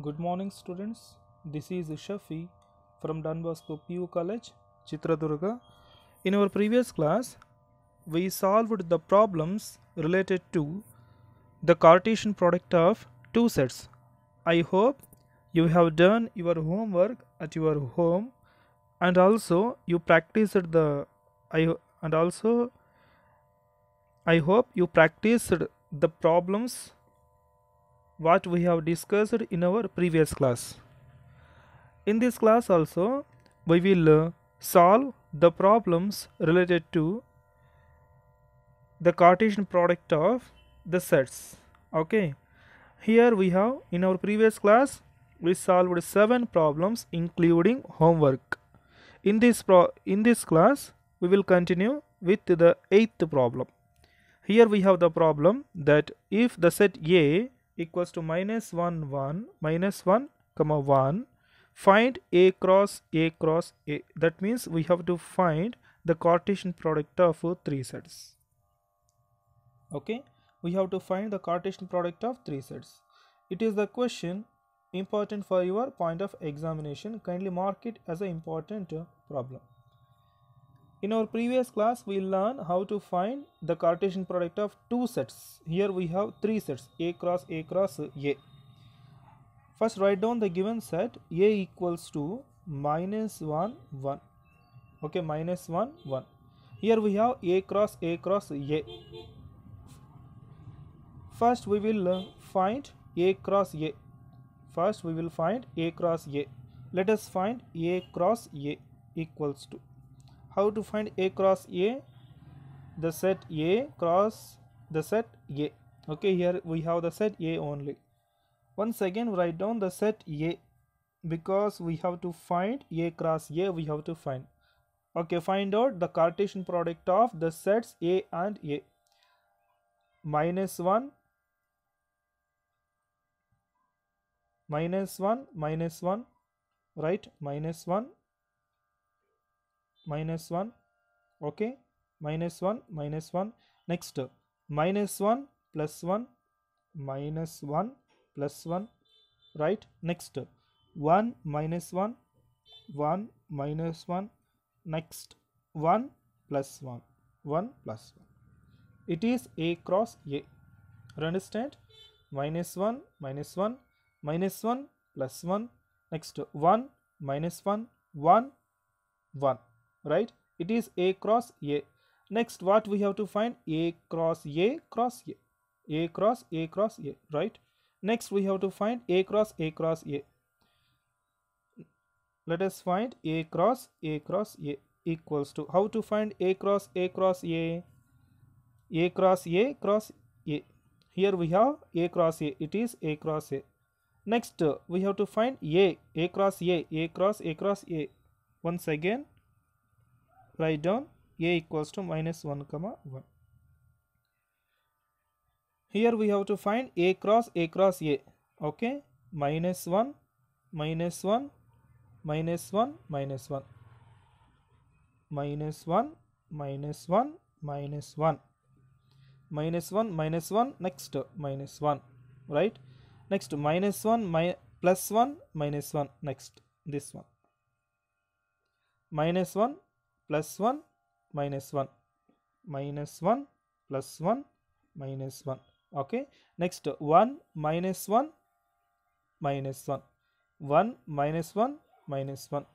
Good morning, students. This is Shafi from Don Bosco PU College, Chitradurga. In our previous class, we solved the problems related to the Cartesian product of two sets. I hope you have done your homework at your home, and also you practiced the I and also I hope you practiced the problems what we have discussed in our previous class. In this class also, we will solve the problems related to the Cartesian product of the sets. Okay, here we have in our previous class we solved 7 problems including homework. In this class we will continue with the 8th problem. Here we have the problem that if the set A equals to minus 1 1 minus 1 comma 1, find A cross A. That means we have to find the Cartesian product of three sets. Okay, we have to find the Cartesian product of three sets. It is the question important for your point of examination. Kindly mark it as an important problem. In our previous class, we learned how to find the Cartesian product of two sets. Here we have three sets, A cross A. First, write down the given set A equals to minus 1, 1. Okay, minus 1, 1. Here we have A cross A. First, we will find A cross A. First, we will find A cross A. Let us find A cross A equals to. How to find A cross A? The set A cross the set A. Okay, here we have the set A only. Once again, write down the set A, because we have to find A cross A, we have to find. Okay, find out the Cartesian product of the sets A and A. Minus 1, minus 1, minus 1, right? Minus 1, minus 1, okay? Minus 1, minus 1. Next, minus 1 plus 1, minus 1 plus 1, right? Next, 1 minus 1, 1 minus 1. Next, 1 plus 1, 1 plus 1. It is A cross A. You understand? Minus 1, minus 1, minus 1 plus 1. Next, 1 minus 1, 1, 1. Right? It is A cross A. Next, what we have to find? A cross A cross A. A cross A cross A. Right? Next, we have to find A cross A cross A. Let us find A cross A equals to. How to find A cross A cross A? A cross A cross A. Here we have A cross A. It is A cross A. Next, we have to find A cross A cross A. Once again, write down A equals to minus 1 comma 1. Here we have to find A cross A. Okay, minus 1, minus 1, minus 1, minus 1, minus 1, minus 1, minus 1, minus 1, minus 1. Next, minus 1, right? Next, minus 1 plus 1 minus 1. Next, this one, minus 1 plus 1 minus 1, minus 1 plus 1 minus 1. Okay, next, 1 minus 1 minus 1, 1 minus 1 minus 1,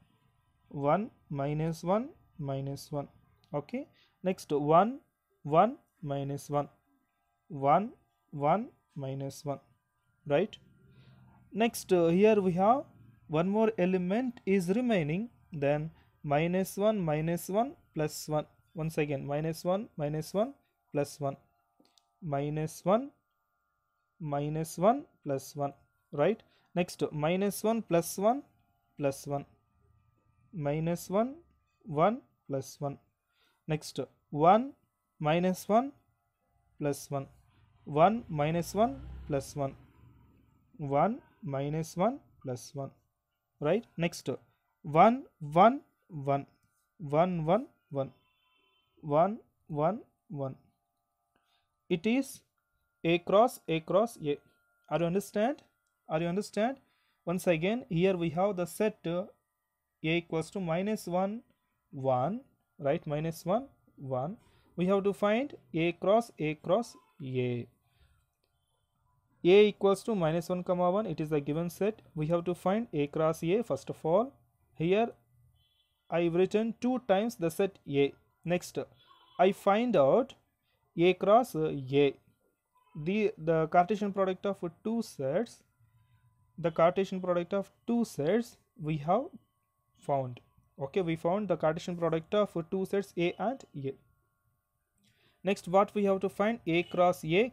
1 minus 1 minus 1. Okay, next, 1 1 minus 1, 1 1 minus 1, right? Next, here we have one more element is remaining, then minus 1 plus 1. Once again, minus 1 plus 1, minus 1 plus 1, right? Next, minus 1 plus 1 plus 1, minus 1 1 plus 1. Next, 1 minus 1 plus 1, 1 minus 1 plus 1, 1 minus 1 plus 1, right? Next, 1 1 1, 1 1 1, 1 1 1. It is A cross A. Are you understand? Once again, here we have the set A equals to minus 1, 1, right? Minus 1, 1. We have to find A cross A cross A. A equals to minus 1 comma 1. It is the given set. We have to find A cross A first of all. Here I've written 2 times the set A. Next, I find out A cross A. The Cartesian product of two sets. The Cartesian product of two sets we have found. Okay, we found the Cartesian product of two sets A and A. Next, what we have to find? A cross A,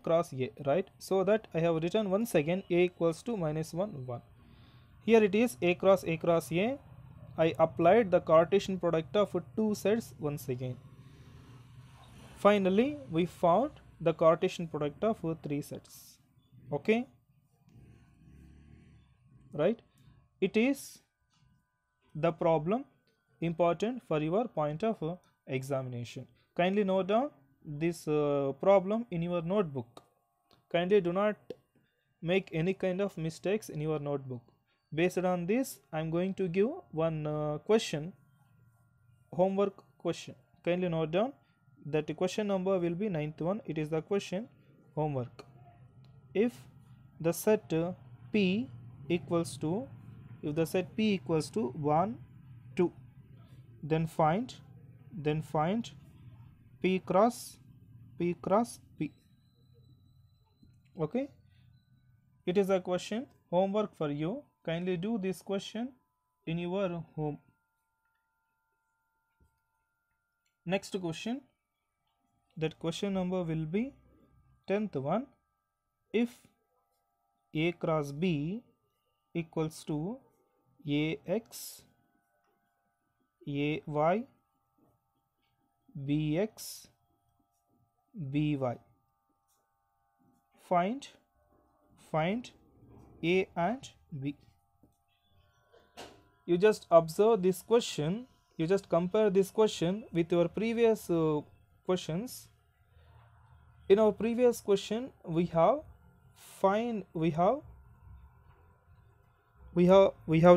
right? So that I have written once again A equals to minus 1, 1. Here it is A cross A. I applied the Cartesian product of two sets once again. Finally, we found the Cartesian product of three sets. Okay, right? It is the problem important for your point of examination. Kindly note down this problem in your notebook. Kindly do not make any kind of mistakes in your notebook. Based on this, I am going to give one question, homework question. Kindly note down that the question number will be 9th one. It is the question homework. If the set P equals to 1, 2, then find P cross P. Okay, it is a question homework for you. Kindly do this question in your home. Next question, that question number will be 10th one. If A cross B equals to AX, AY, BX, BY, find A and B. You just observe this question, you just compare this question with your previous questions. In our previous question we have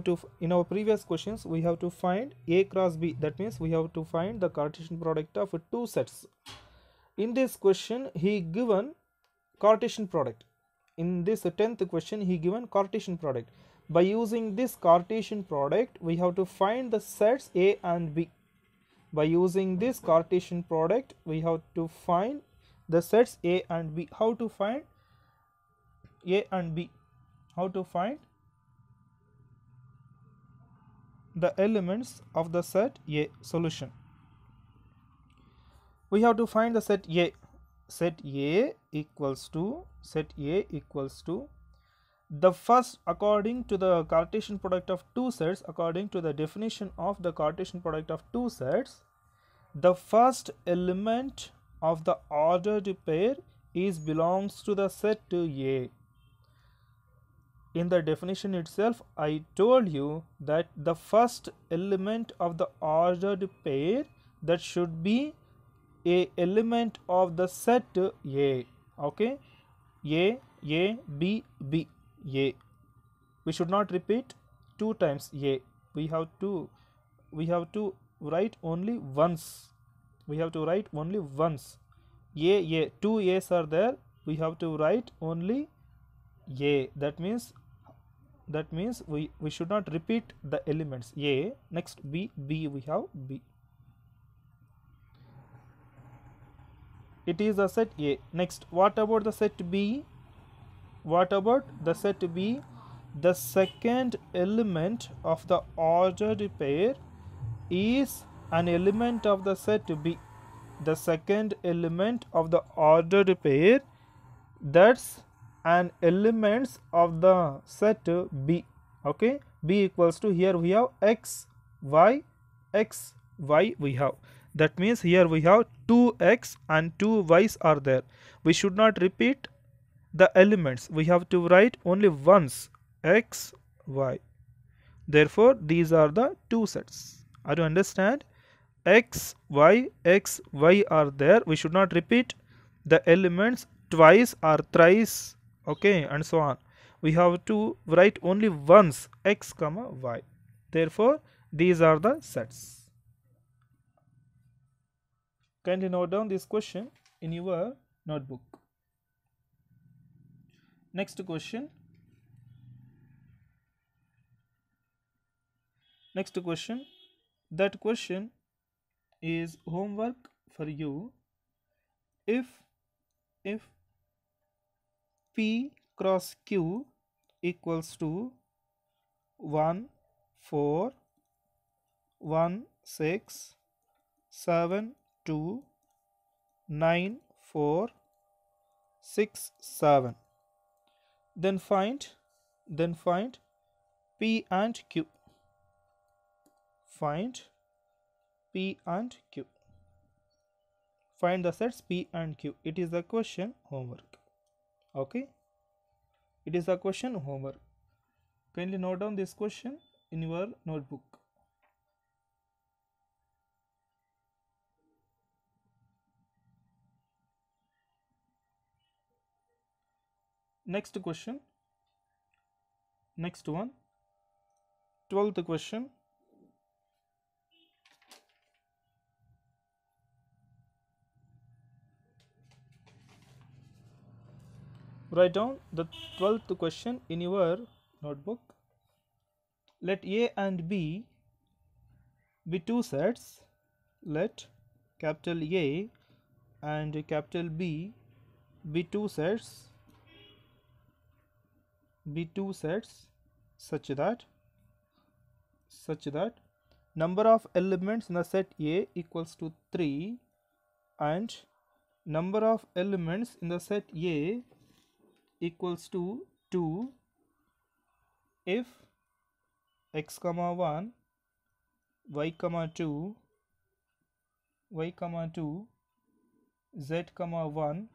to in our previous questions we have to find A cross B. That means we have to find the Cartesian product of two sets. In this question he given Cartesian product. In this 10th question he given Cartesian product. By using this Cartesian product we have to find the sets A and B. By using this Cartesian product we have to find the sets A and B. How to find A and B? How to find the elements of the set A? Solution. We have to find the set A. Set A equals to the first, according to the Cartesian product of two sets, according to the definition of the Cartesian product of two sets, the first element of the ordered pair belongs to the set A. In the definition itself I told you that the first element of the ordered pair, that should be a element of the set A. Okay, A, B, B, A. We should not repeat 2 times A. We have to write only once. We have to write only once. A, 2 A's are there. We have to write only A. That means we should not repeat the elements. A. Next B, we have B. It is a set A. Next, what about the set B? The second element of the ordered pair is an element of the set B. The second element of the ordered pair, that's an element of the set B. Okay, B equals to, here we have X, Y we have. That means here we have 2x and 2y's are there. We should not repeat the elements. We have to write only once, X, Y. Therefore, these are the two sets. Are you understand? X, Y are there. We should not repeat the elements twice or thrice. Okay, and so on. we have to write only once x comma y. Therefore, these are the sets. Kindly note down this question in your notebook. Next question. Next question. That question is homework for you. If P cross Q equals to 1 4 1 6 7 2 9 4 6 7, then find P and Q. Find P and Q. Find the sets P and Q. It is a question homework. Okay, it is a question homework. Kindly note down this question in your notebook. Next question. Next one. 12th question. Write down the 12th question in your notebook. Let A and B be two sets. Let capital A and capital B be two sets. Such that number of elements in the set A equals to 3 and number of elements in the set A equals to 2 if x comma 1 y comma 2 z comma 1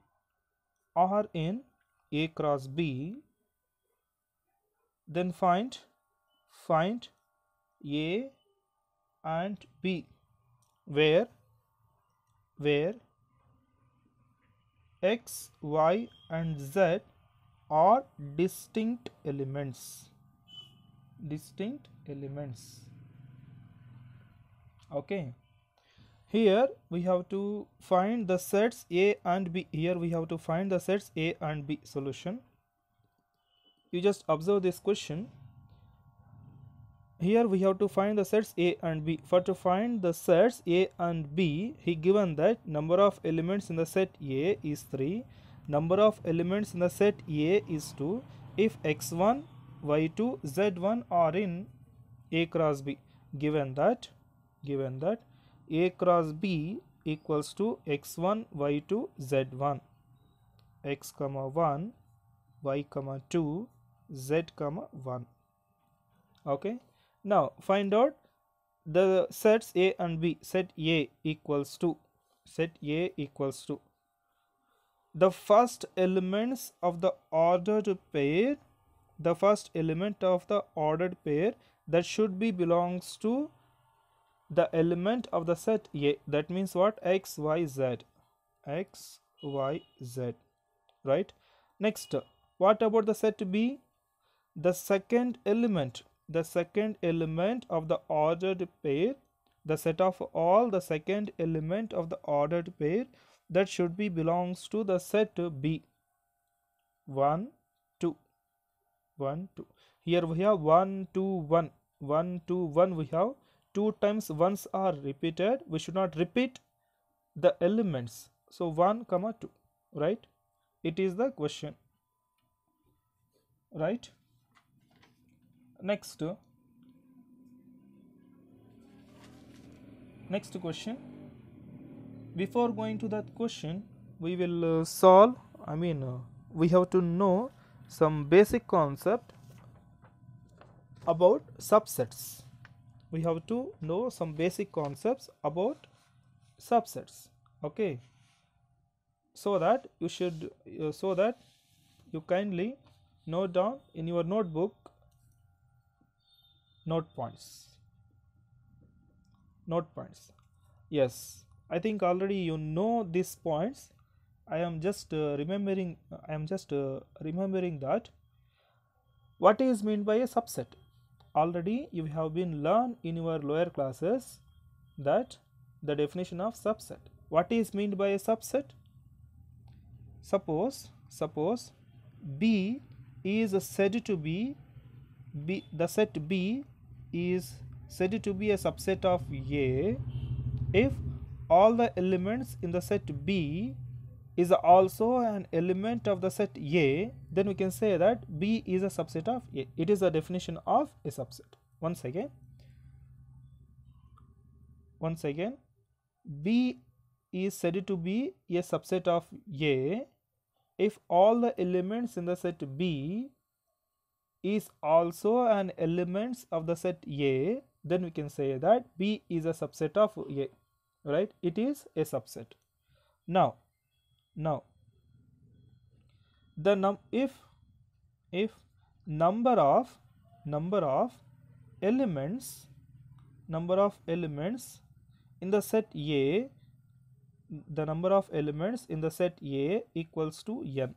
are in A cross B. Then find A and B where x, y and z are distinct elements. Okay, here we have to find the sets A and B. Here we have to find the sets A and B. Solution. You just observe this question. Here we have to find the sets A and B. For to find the sets A and B, he given that number of elements in the set A is 3, number of elements in the set A is 2 if x1, y2, z1 are in A cross B. Given that A cross B equals to x1, y2, z1, x comma 1, y comma 2, z comma 1. Okay, now find out the sets A and B. Set A equals to the first elements of the ordered pair. The first element of the ordered pair that should be belongs to the element of the set A. That means what? X, Y, Z. Right? Next, what about the set B? The second element of the ordered pair, the set of all the second element of the ordered pair that should be belongs to the set B. 1 2. Here we have 1 2 1. 1 2 1. We have 2 times ones are repeated. We should not repeat the elements. So 1 comma 2. Right? It is the question. Right? Next question. Before going to that question, we will solve. We have to know some basic concept about subsets. We have to know some basic concepts about subsets. Okay, so that you kindly note down in your notebook note points. Yes, I think already you know these points. I am just remembering that What is meant by a subset? Already you have been learned in your lower classes that the definition of subset. What is meant by a subset? Suppose B is said to be the set B is said to be a subset of A if all the elements in the set B is also an element of the set A, then we can say that B is a subset of A. It is a definition of a subset. Once again, B is said to be a subset of A if all the elements in the set B is also an elements of the set A, then we can say that B is a subset of A, right? It is a subset. Now the if number of elements in the set A, the number of elements in the set A equals to n.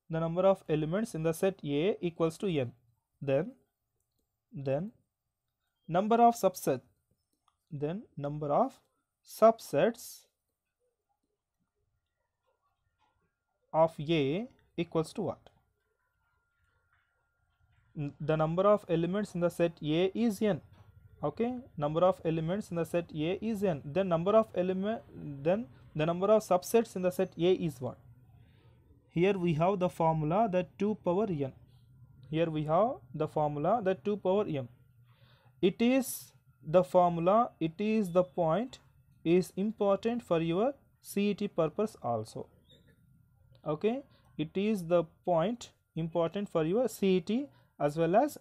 The number of elements in the set A equals to n. Then number of subsets of A equals to what? The number of elements in the set A is n. Okay, number of elements in the set A is n. Then the number of subsets in the set A is what? Here we have the formula that 2 power n. Here we have the formula that 2 power m. It is the formula, it is the point, is important for your CET purpose also. Okay, it is the point important for your CET as well as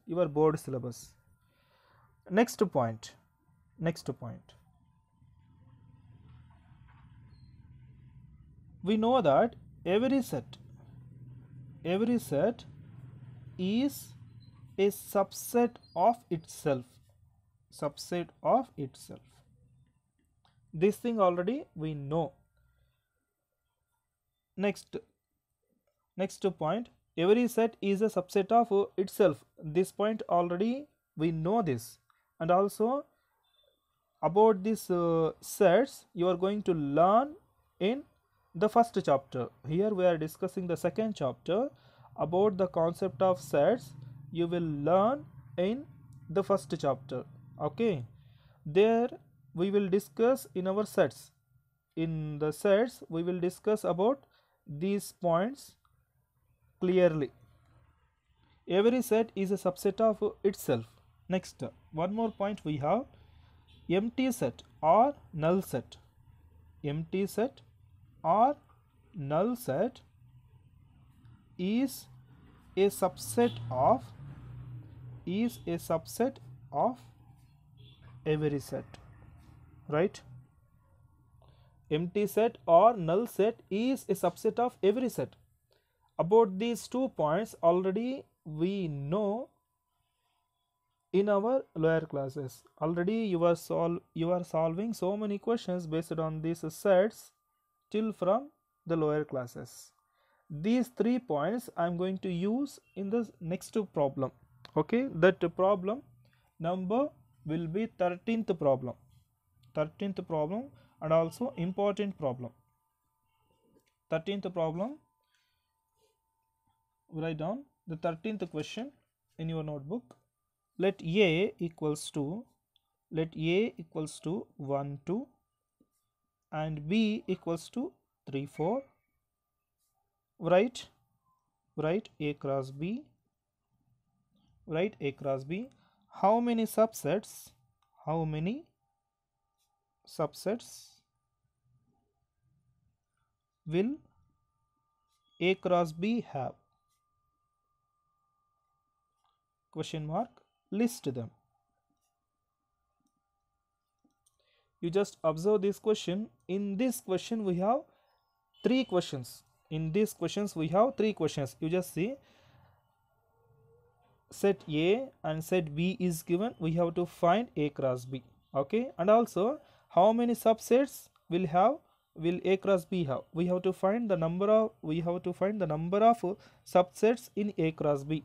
your board syllabus. Next point. We know that every set is a subset of itself. This thing already we know. Next point, every set is a subset of itself. This point already we know this. And also about these sets you are going to learn in the first chapter. Here we are discussing the second chapter. About the concept of sets you will learn in the first chapter. Okay, there we will discuss in our sets. In the sets we will discuss about these points clearly. Every set is a subset of itself. Next, one more point we have: empty set or null set. Empty set or null set is a subset of every set, right? Empty set or null set is a subset of every set. About these 2 points already we know in our lower classes. Already you are solving so many questions based on these sets till from the lower classes. These 3 points I am going to use in the next problem. Okay, that problem number will be 13th problem. And also important problem. 13th problem, write down the 13th question in your notebook. Let A equals to 1 2 and B equals to 3 4. Write A cross B. How many subsets will A cross B have? Question mark. List them. You just observe this question. In this question we have 3 questions. You just see set A and set B is given. We have to find A cross B. Okay, and also how many subsets will have will A cross B have? We have to find the number of subsets in A cross B,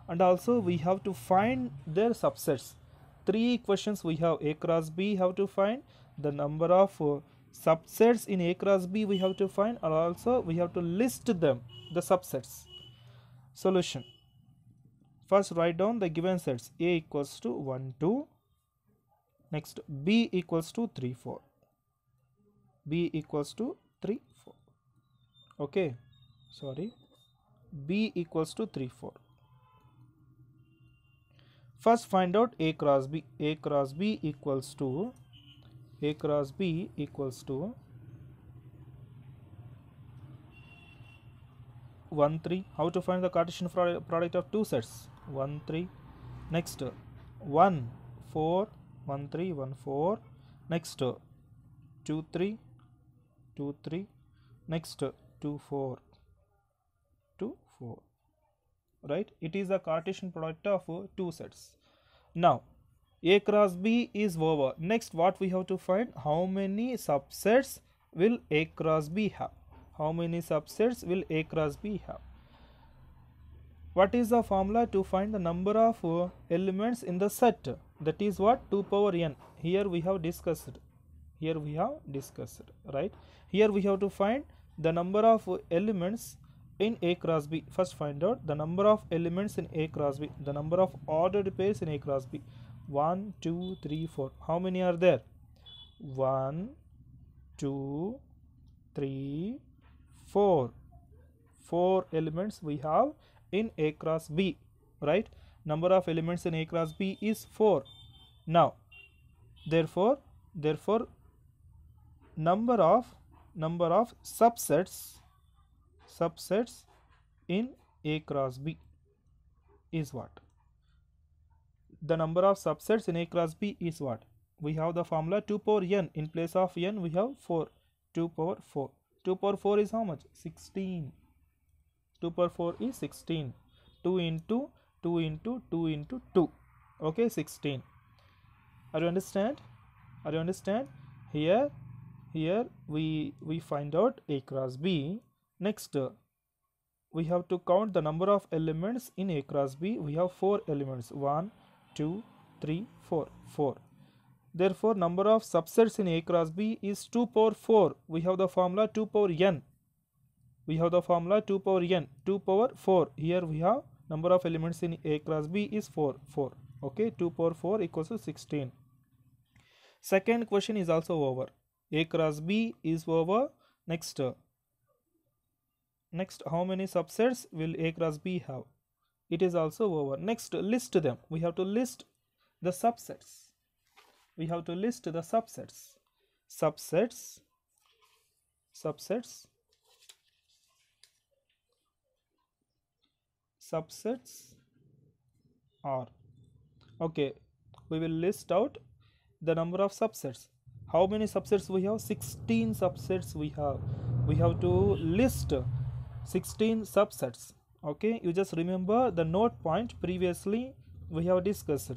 and also we have to find their subsets. Three questions we have. A cross B have to find, the number of subsets in A cross B we have to find, and also we have to list them, the subsets. Solution. First write down the given sets. A equals to 1 2, next B equals to 3 4, B equals to 3 4. Okay, sorry, B equals to 3 4. First find out A cross B. A cross B equals to 1 3. How to find the Cartesian product of two sets? 1 3. Next 1 4, 1 3 1 4. Next 2 3 2 3. Next 2 4 2 4. Right? It is the Cartesian product of two sets. Now A cross B is over. Next what we have to find? How many subsets will A cross B have? How many subsets will A cross B have? What is the formula to find the number of elements in the set? That is what? 2 power n. Here we have discussed. Right? Here we have to find the number of elements in A cross B. First find out the number of elements in A cross B. The number of ordered pairs in A cross B. 1 2 3 4. How many are there? 1 2 3 4. 4 elements we have in A cross B, right? Number of elements in A cross B is 4. Now therefore number of subsets in A cross B is what? The number of subsets in A cross B is what? We have the formula 2 power n. In place of n we have 4. 2 power 4. 2 power 4 is how much? 16. 2 power 4 is 16. 2 into 2 into 2 into 2. Okay, 16. Are you understand? Here we find out A cross B. Next we have to count the number of elements in A cross B. We have 4 elements. 1 2 3 4. 4. Therefore number of subsets in A cross B is 2 power 4. We have the formula 2 power n. 2 power 4. Here we have number of elements in A cross B is 4. Okay, 2 power 4 equals to 16. Second question is also over. A cross B is over. Next how many subsets will A cross B have? It is also over. Next, list them. We have to list the subsets. Subsets are, okay, we will list out the number of subsets. How many subsets we have? 16 subsets we have. We have to list 16 subsets. Okay, you just remember the note point previously we have discussed.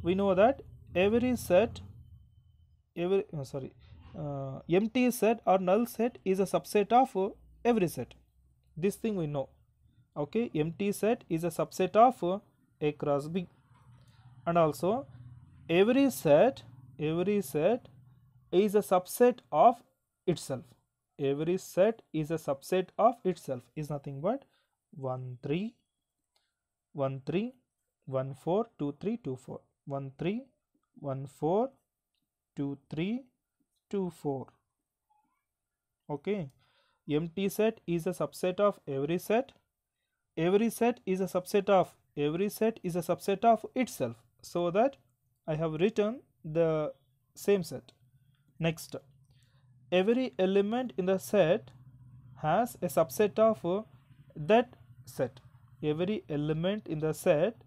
We know that empty set or null set is a subset of every set. This thing we know. Okay, empty set is a subset of A cross B, and also every set is a subset of itself. Every set is a subset of itself is nothing but 1 3 1 3 1 4 2 3 2 4. 1 3 1 4 2 3 2 4. Okay, empty set is a subset of every set. Every set is a subset of itself, so that I have written the same set. Next, every element in the set has a subset of that set. Every element in the set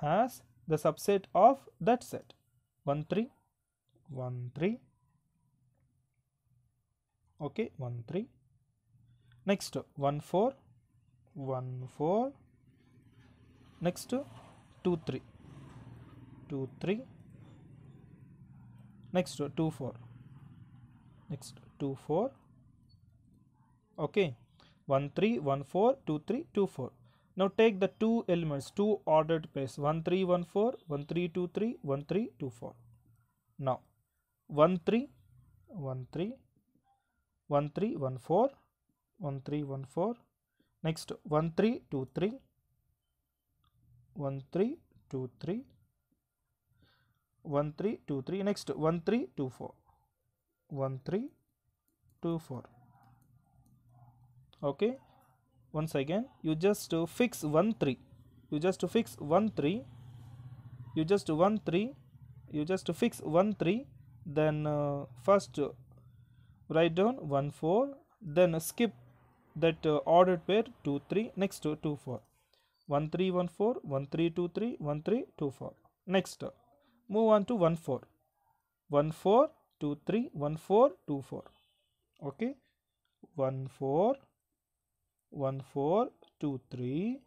has the subset of that set. 1 3 1 3. Okay, 1 3. Next 1 4 1 4. Next 2 3 2 3. Next 2 4. Next 2 4. Okay, 1 3 1 4 2 3 2 4. Now take the two elements, two ordered pairs, 1 3 1 4 1 3 2 3 1 3 2 4. Now 1 3 1 3 1 3 1 4 1 3 1 4. Next 1 3 2 3 1 3 2 3 1 3 2 3. Next 1 3 2 4 1 3 2 4. Okay, once again you just fix 1 3, you just fix 1 3, you just 1 3, you just fix 1 3. Then first write down 1 4, then skip that ordered pair 2 3. Next 2 4, 1 3 1 4 1 3 2 3 1 3 2 4. Next move on to 1 4 1 4 2 3 1 4 2 4. Okay, 1 4 1 4 2 3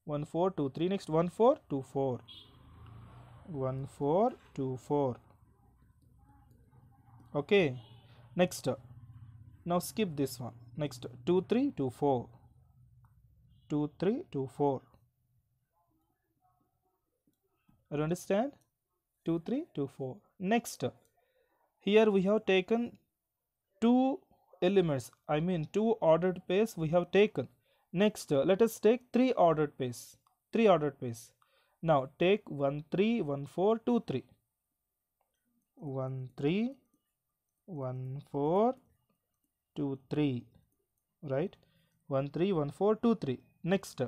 1 4 2 3. Next 1 4 2 4 1 4 2 4. Okay, next now skip this one. Next 2 3 2 4 2 3 2 4. You understand? 2 3 2 4. Next here we have taken two elements, I mean two ordered pairs we have taken. Next let us take three ordered pairs, three ordered pairs. Now take 1 3 1 4 2 3 1 3 1 4 2 3, right? 1 3 1 4 2 3. Next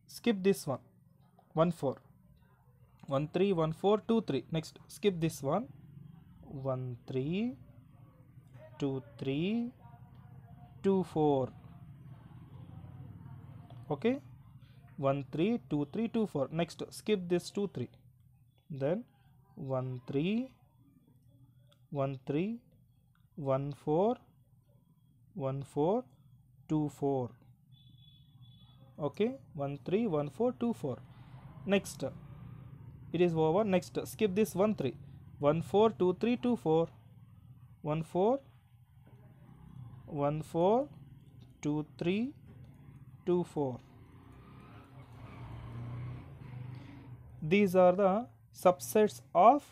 skip this one, 1 4 1 3 1 4 2 3. Next skip this one, 1 3 2 3 2 4. Okay, 1 3 2 3 2 4. Next skip this 2 3. Then 1 3 1 3 1 4 1 4 2 4. Okay, 1 3 1 4 2 4. Next it is over. Next skip this 1 3 1 4 2 3 2 4 1 4 1 4 2 3 2 4. These are the subsets of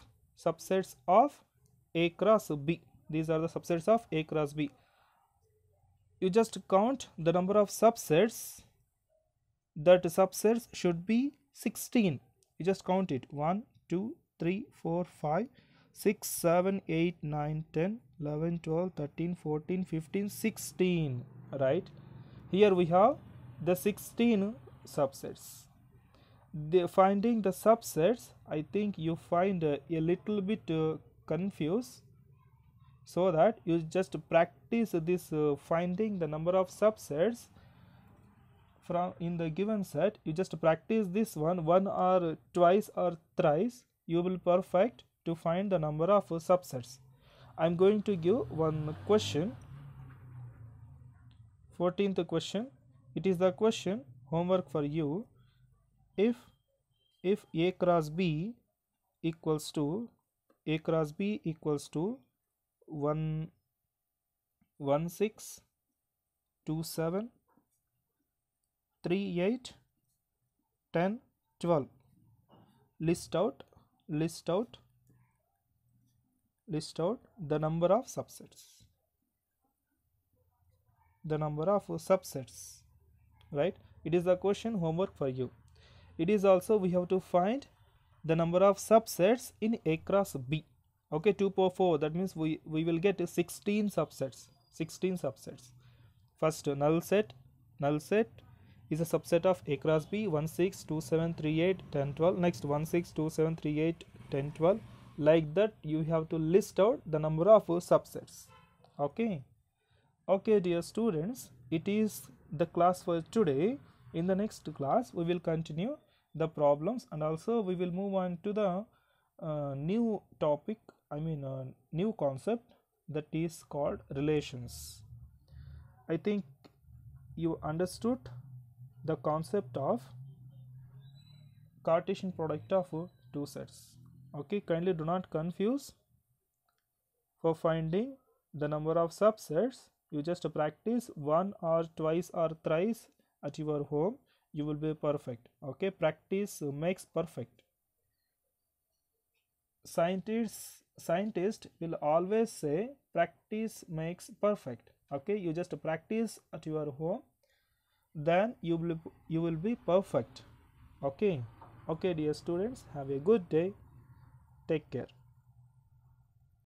A cross B. These are the subsets of A cross B. You just count the number of subsets. That subsets should be 16. You just count it, 1 2 3 4 5 6 7 8 9 10 11 12 13 14 15 16, right? Here we have the 16 subsets. Finding the subsets, I think you find a little bit confused, so that you just practice this finding the number of subsets from in the given set. You just practice this one or twice or thrice, you will perfect to find the number of subsets. I'm going to give one question, 14th question. It is the question homework for you. If A cross B equals to 1 1 6 2 7 3 8 10 12, list out the number of subsets, right? It is the question homework for you. It is also we have to find the number of subsets in A cross B. Okay, 2 power 4, that means we will get 16 subsets. First, null set is a subset of A cross B, 1 6 2 7 3 8 10 12. Next 1 6 2 7 3 8 10 12. Like that you have to list out the number of subsets. Okay, dear students, it is the class for today. In the next class we will continue the problems, and also we will move on to the new topic, new concept, that is called relations. I think you understood the concept of Cartesian product of two sets. Okay, kindly do not confuse For finding the number of subsets, you just practice one or twice or thrice at your home. You will be perfect. Okay, practice makes perfect. Scientists will always say practice makes perfect. Okay, you just practice at your home, then you will be perfect. Okay, okay, dear students, have a good day. Take care.